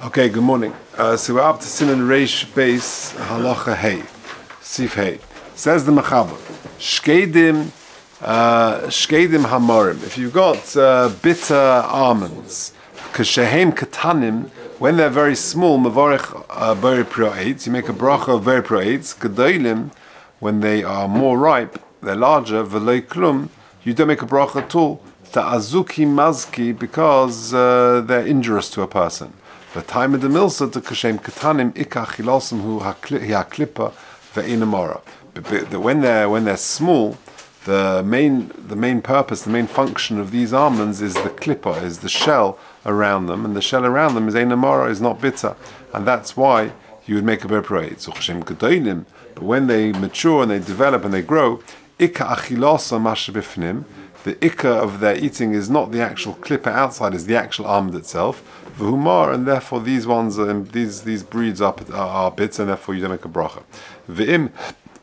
Okay, good morning. So we're up to Siman Reish Beis Halacha Hey, Sif Hey. Says the Mechaber, Shkedim Hamorim. If you've got bitter almonds, Kashehem Katanim, when they're very small, Mavorech Beri Pro'etz, you make a bracha of Beri Pro'etz. Gedolim, when they are more ripe, they're larger, V'loi Klum, you don't make a bracha at all. Ta'azuki Mazki, because they're injurious to a person. The time of the milsa to kashem katanim ikach chilosum hu haklipa ve'inamara. But when they're small, the main purpose, the main function of these almonds is the klippa, is the shell around them, and the shell around them is einamara, is not bitter, and that's why you would make a berproid. So kashem gedolim, but when they mature and they develop and they grow, ikach achilosum mashabifnim. The ikka of their eating is not the actual klippa outside, is the actual almond itself. V'humar, and therefore these ones, these breeds are bits, and therefore you don't make a bracha. V'im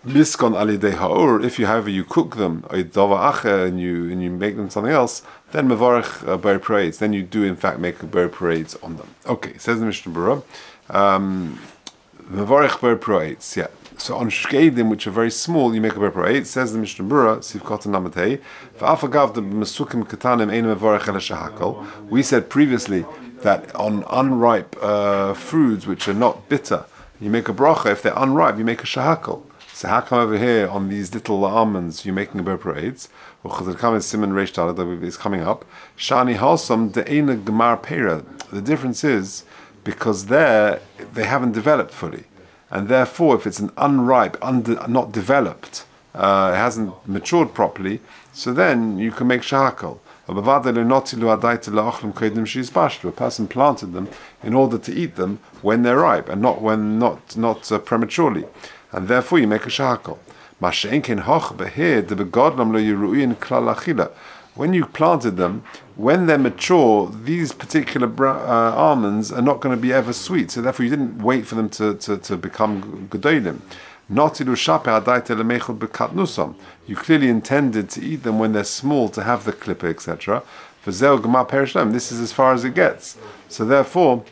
miskon alidei ha'or, if you cook them, and you make them something else, then mevarech ber parades. Then you do in fact make a ber parades on them. Okay, says the Mishnah Berurah, mevarech ber parades. Yeah. So on shkedim, which are very small, you make a ber parades. Says the Mishnah Berurah, Sivkot Namatei, v'afagav the mesukim katanim ein mevarech el shahakol. We said previously that on unripe foods which are not bitter, you make a bracha. If they're unripe, you make a shahakal. So how come over here on these little almonds you're making a ber parades? Siman Reish Daled is coming up. Shani halsam de'ena gemar pera. The difference is because they haven't developed fully, and therefore if it's an unripe, not developed, it hasn't matured properly, so then you can make shahakal. A person planted them in order to eat them when they're ripe and not prematurely, and therefore you make a shahakal. When you planted them, when they're mature, these particular almonds are not going to be ever sweet, so therefore you didn't wait for them to become gedolim. You clearly intended to eat them when they're small, to have the klippa, etc. This is as far as it gets. So therefore,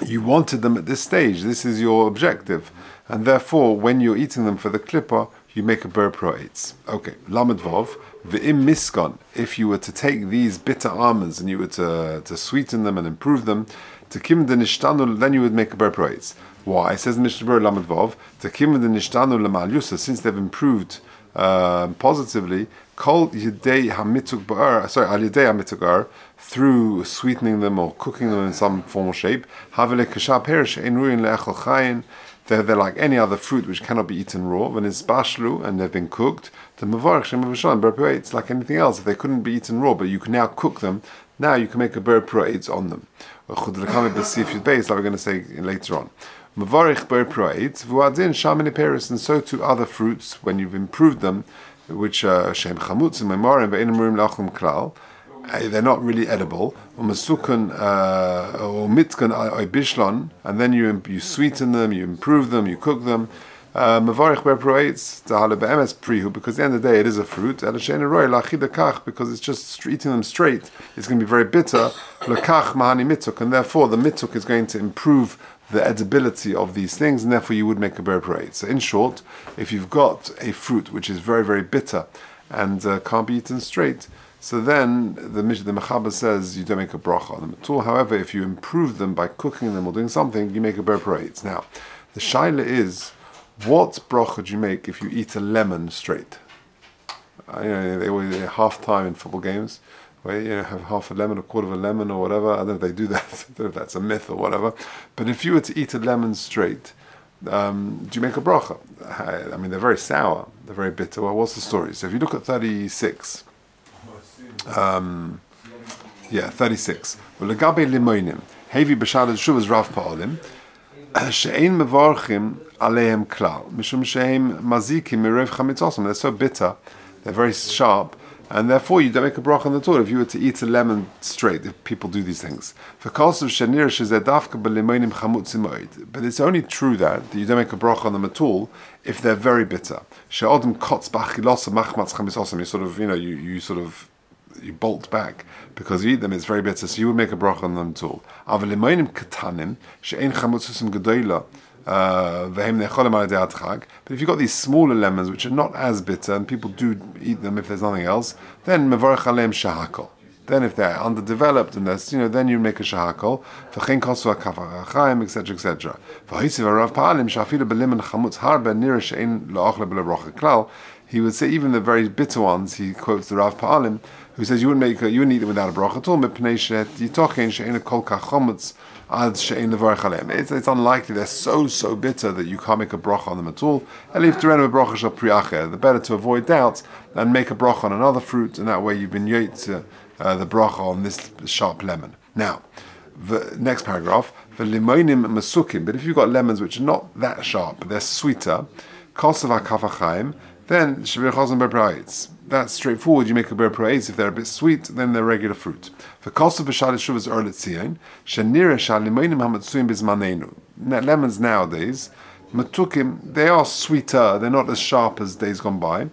you wanted them at this stage. This is your objective. And therefore, when you're eating them for the klippa, you make a ber pro'etz. Okay, lamed vav, v'im miskon. If you were to take these bitter almonds and you were to sweeten them and improve them, to kim de nishtanu, then you would make a ber pro'etz. Why? It says in Mishnah Berurah lamed vav, to kim de nishtanu l'mal yusa, since they've improved positively, kol yidei hamituk ba'ar, al yidei hamituk ba'ar, through sweetening them or cooking them in some formal shape, havele kasha perish ein ruin le'echol chayin. They're like any other fruit which cannot be eaten raw. When it's bashlu and they've been cooked, the mavarech shem v'shalom ber pro'etz, it's like anything else. If they couldn't be eaten raw, but you can now cook them, now you can make a ber pro'etz on them. Like we're going to say later on. Mavarech ber pro'etz v'uadin shamini peris, and so to other fruits when you've improved them, which shem chamutzim memorim ve'enim murim lachlum klal. They're not really edible. Or mitkan bishlon, and then you sweeten them, you improve them, you cook them. Mavarich ber pro'etz tahale be'emes prihu, because at the end of the day it is a fruit. Because it's just eating them straight, it's going to be very bitter. Lekach mahani mituk, and therefore the mituk is going to improve the edibility of these things, and therefore you would make a ber pro'etz. So in short, if you've got a fruit which is very, very bitter and can't be eaten straight, so then the Mechaber says you don't make a bracha on them at all. However, if you improve them by cooking them or doing something, you make a ber pro'etz. Now, the shaila is, what bracha do you make if you eat a lemon straight? They always half time in football games, where you have half a lemon, a quarter of a lemon, or whatever. I don't know if they do that. I don't know if that's a myth or whatever. But if you were to eat a lemon straight, do you make a bracha? I mean, they're very sour, they're very bitter. Well, what's the story? So if you look at 36. 36. Legabe limonim, hevi b'shalad shuvas rav pa'olim, she'ein mevarchim aleihem klal, mishum she'ein mazikim mirev chamitzosim. They're so bitter, they're very sharp, and therefore you don't make a bracha on the Torah if you were to eat a lemon straight. If people do these things, but it's only true that you don't make a bracha on them at all if they're very bitter. You sort of you bolt back because you eat them. It's very bitter, so you would make a bracha on them too. But if you've got these smaller lemons which are not as bitter and people do eat them if there's nothing else, then mevarech aleim shahakol. Then if they're underdeveloped and there's, then you make a shahakol. V'chein kosu hakaf Chaim, etc., etc. V'hisiv harav pa'alim shafilu b'limen chamutz harbe nira she'ein lo'achle b'le bracha klal. He would say even the very bitter ones. He quotes the Rav Pa'alim, who says you wouldn't eat them without a bracha at all. Mipnei she'yitochen she'ein kol kach chamutz ad she'ein levarech aleim. It's unlikely they're so bitter that you can't make a bracha on them at all. Elif terenu bracha shel pri acher. The better to avoid doubt and make a bracha on another fruit, and that way you've been yot the bracha on this sharp lemon. Now, the next paragraph, v'limonim masukim. But if you've got lemons which are not that sharp, but they're sweeter, kosav hakaf Chaim, then that's straightforward. You make a ber praetz. If they're a bit sweet, then they're regular fruit. Lemons nowadays, matukim, they are sweeter. They're not as sharp as days gone by.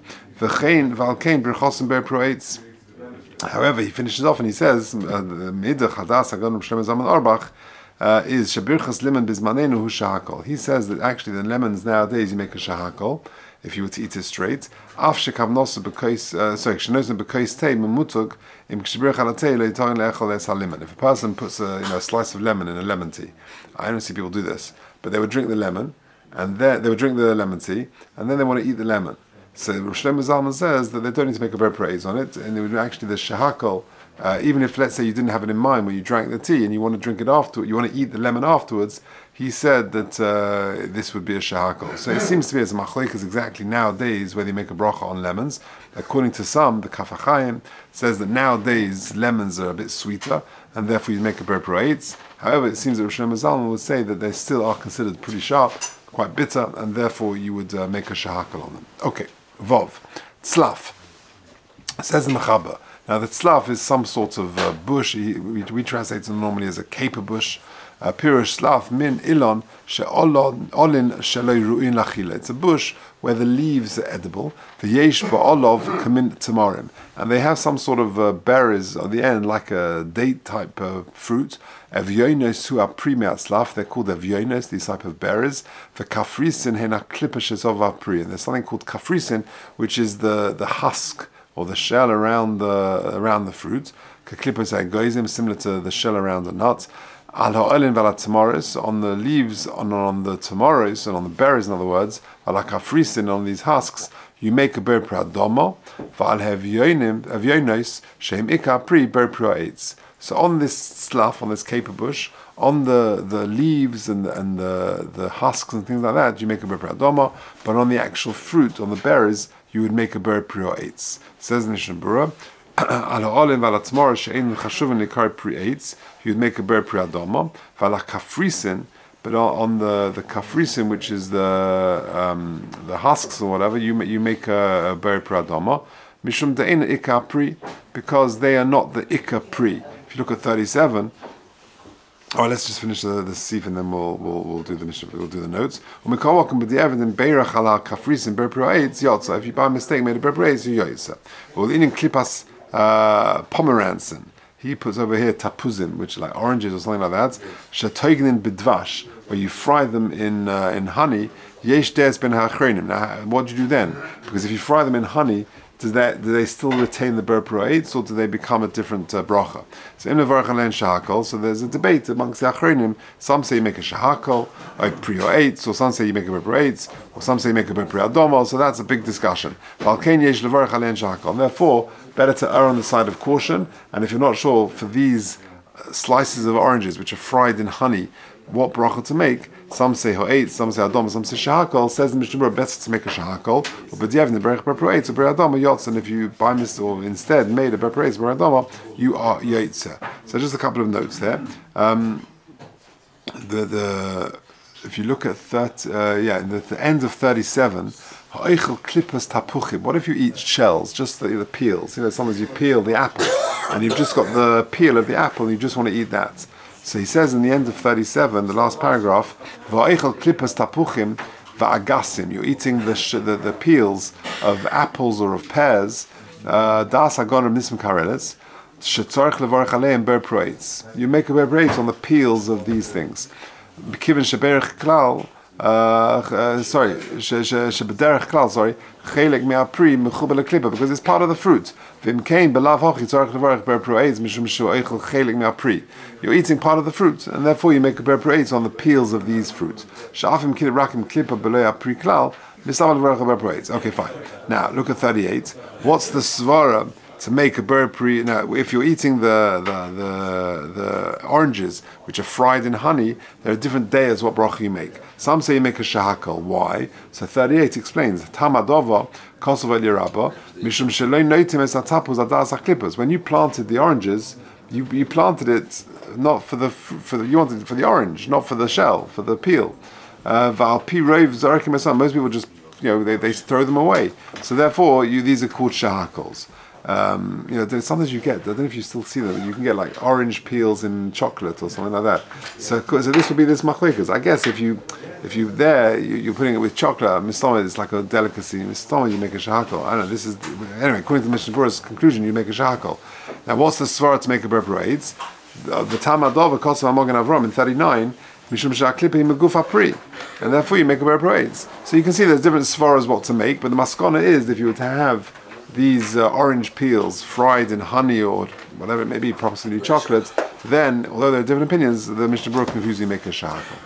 However, he finishes off and he says, is Shabirchas lemon bizmanenu hu shahakol. He says that actually the lemons nowadays you make a shahakol if you were to eat it straight. Af shekavnosu b'kos shenosu b'kos tei memutug im k'shibirch alatei le'itorin le'echol es halimon. If a person puts a slice of lemon in a lemon tea, I don't see people do this, but they would drink the lemon and then they would drink the lemon tea and then they want to eat the lemon. So Rosh Shlomo Zalman says that they don't need to make a ber praise on it, and it would actually the shahakol. Even if, let's say, you didn't have it in mind when you drank the tea and you want to drink it afterwards, you want to eat the lemon afterwards, he said that this would be a shahakol. So it seems to be as a machlekes exactly nowadays whether you make a bracha on lemons. According to some, the Chaim says that nowadays lemons are a bit sweeter and therefore you make a ber praise. However, it seems that Rosh Shlomo Zalman would say that they still are considered pretty sharp, quite bitter, and therefore you would make a shahakol on them. Okay, Vov, tzlaf. It says in the Chaber. Now the tzlaf is some sort of bush. We translate it normally as a caper bush. Pirush tzlaf min ilon she'olin sheloi ru'in lachila. It's a bush where the leaves are edible. V'yesh ba'olov kamin tamarim, and they have some sort of berries on the end, like a date type fruit. Evyonos who are pre-meat tzlaf, they're called evyonos, these type of berries. The kafrisin hena klippashes of apri, and there's something called kafrisin, which is the husk or the shell around the fruit, similar to the shell around a nut. On the leaves, on the tamaros, and on the berries, in other words, on these husks, you make a ber pradomo. So on this slough, on this caper bush, on the leaves and the husks and things like that, you make a ber pradomo. But on the actual fruit, on the berries, you would make a ber pri'ates. Says in Mishnah Berurah, you would make a ber pri'adoma, v'ala kafrisin, but on the kafrisin, which is the husks or whatever, you make a ber pri'adoma, mishum de'ena ikka pri, because they are not the ikka pri. If you look at 37. Oh, let's just finish the sif and then we'll do the Mishnah. We'll do the notes. If you by mistake made a ber praetz, you yotza. Well, in klipas pomerantzen, he puts over here tapuzim, which are like oranges or something like that. Shatoignin bidvash, where you fry them in honey. Yesh des ben ha'achronim. Now, what do you do then? Because if you fry them in honey, do they still retain the ber praetz, or do they become a different bracha? So im levarach alein shahakol. So there's a debate amongst the achronim. Some say you make a shahakol, like pri'ates, or some say you make a ber praetz, or some say you make a ber pri'adomo. So that's a big discussion. Valkein yesh levarach alein shahakol. Therefore, better to err on the side of caution. And if you're not sure for these slices of oranges which are fried in honey, what bracha to make? Some say ho'etz, some say adom, some say shahakol. Says the Mishnah Berurah, better to make a shahakol. But you have the berach berproetz or beradoma yotz, and if you by mistake or instead made a berproetz beradoma, you are yotzer. So just a couple of notes there. If you look at the end of 37. What if you eat shells, just the peels? Sometimes you peel the apple, and you've just got the peel of the apple, and you just want to eat that. So he says in the end of 37, the last paragraph, you're eating the peels of apples or of pears, shetzarich levarach aleim ber proetz. You make a ber proetz on the peels of these things. Kiven sheberich klal. Shebederich klal. Sorry, chelik me'apri mechubel leklipa, because it's part of the fruit. V'im kein belav hochi tzarich levarach ber proetz mishum she'oichel chelik me'apri. You're eating part of the fruit, and therefore you make a ber proetz on the peels of these fruits. Sha'afim kid rakim klipa belei apri klal. Okay, fine. Now look at 38. What's the svara to make a ber pri? Now, if you're eating the oranges which are fried in honey, there are different days what bracha you make. Some say you make a shahakal. Why? So 38 explains. Tamadova kosova liraba mishum sheloi noitim es atapuz adas aklipas. When you planted the oranges, you planted it not for the you wanted it for the orange, not for the shell, for the peel. Most people just, they throw them away. So therefore, these are called shahakals. Sometimes you get, I don't know if you still see them, you can get like orange peels in chocolate or something like that. So this would be this machlekas. I guess if you're putting it with chocolate, mistoma is like a delicacy. Mistoma, you make a shahakal. I don't know, anyway, according to the Mishnah Berurah's conclusion, you make a shahakal. Now, what's the svara to make a ber parades? The Tamadov, Kosav Amogan Avram in 39, Mishum Sha'aklipi Meguf Apri, and therefore you make a ber parades. So you can see there's different svaras what to make, but the maskana is if you were to have these orange peels fried in honey or whatever it may be, possibly chocolate, then, although there are different opinions, the Mishnah Berurah concludes you make a shahakal.